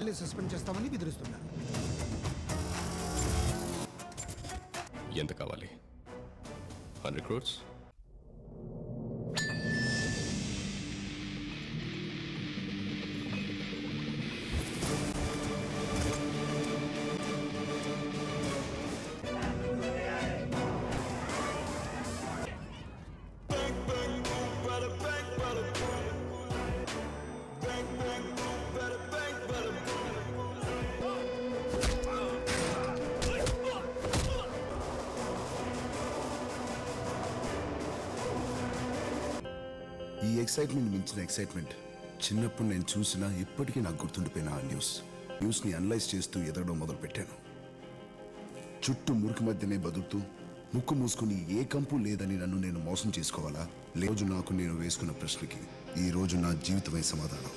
Suspend చేస్తామని బెదిరిస్తున్నారు. ఎంత కావాలి? 100 crores? ఈ ఎక్సైట్మెంట్ మించిన ఎక్సైట్మెంట్ చిన్నప్పుడు నేను చూసినా ఇప్పటికీ నాకు గుర్తుండిపోయిన ఆ న్యూస్ని అనలైజ్ చేస్తూ ఎదగడం మొదలు పెట్టాను. చుట్టూ మురికి మధ్యనే బతుకుతూ ముక్కు మూసుకుని ఏ కంపు లేదని నన్ను నేను మోసం చేసుకోవాలా? రోజు నాకు నేను వేసుకున్న ప్రశ్నకి ఈ రోజు నా జీవితమే సమాధానం.